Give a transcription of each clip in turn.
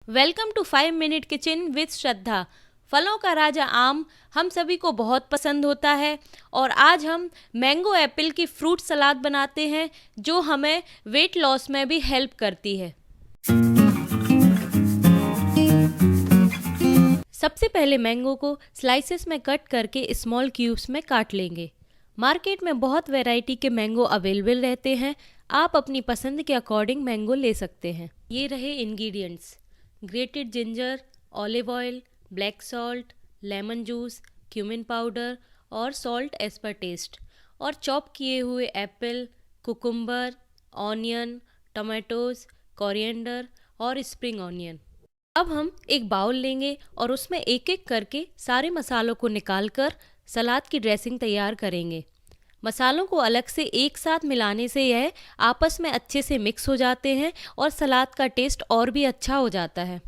Welcome to 5 minute kitchen with Shraddha. फलों का राजा आम हम सभी को बहुत पसंद होता है और आज हम मैंगो एप्पल की फ्रूट सलाद बनाते हैं जो हमें वेट लॉस में भी हेल्प करती है। सबसे पहले मैंगो को स्लाइसेस में कट करके स्मॉल क्यूब्स में काट लेंगे। मार्केट में बहुत वैरायटी के मैंगो अवेलेबल रहते हैं, आप अपनी पसंद के अकॉर्डिंग मैंगो ले सकते हैं। ये रहे ingredients: grated ginger, olive oil, black salt, lemon juice, cumin powder और सॉल्ट एज पर टेस्ट, और चॉप किए हुए apple, cucumber, onion, tomatoes, coriander और स्प्रिंग ऑनियन। अब हम एक बाउल लेंगे और उसमें एक एक करके सारे मसालों को निकालकर सलाद की ड्रेसिंग तैयार करेंगे। मसालों को अलग से एक साथ मिलाने से यह आपस में अच्छे से मिक्स हो जाते हैं और सलाद का टेस्ट और भी अच्छा हो जाता है।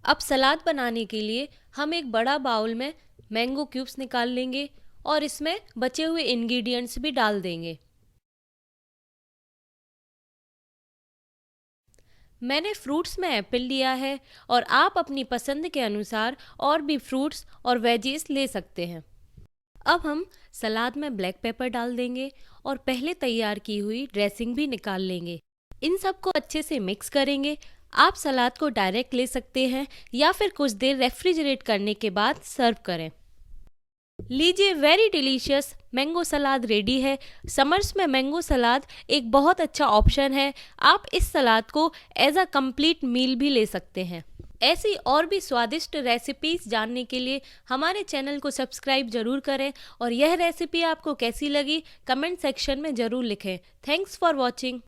अब सलाद बनाने के लिए हम एक बड़ा बाउल में मैंगो क्यूब्स निकाल लेंगे और इसमें बचे हुए इंग्रेडिएंट्स भी डाल देंगे। मैंने फ्रूट्स में एप्पल लिया है और आप अपनी पसंद के अनुसार और भी फ्रूट्स और वेजीज ले सकते हैं। अब हम सलाद में ब्लैक पेपर डाल देंगे और पहले तैयार की हुई ड्रेसिंग भी निकाल लेंगे। इन सबको अच्छे से मिक्स करेंगे। आप सलाद को डायरेक्ट ले सकते हैं या फिर कुछ देर रेफ्रिजरेट करने के बाद सर्व करें। लीजिए, वेरी डिलीशियस मैंगो सलाद रेडी है। समर्स में मैंगो सलाद एक बहुत अच्छा ऑप्शन है। आप इस सलाद को एज अ कंप्लीट मील भी ले सकते हैं। ऐसी और भी स्वादिष्ट रेसिपीज जानने के लिए हमारे चैनल को सब्सक्राइब जरूर करें और यह रेसिपी आपको कैसी लगी कमेंट सेक्शन में ज़रूर लिखें। Thanks for watching.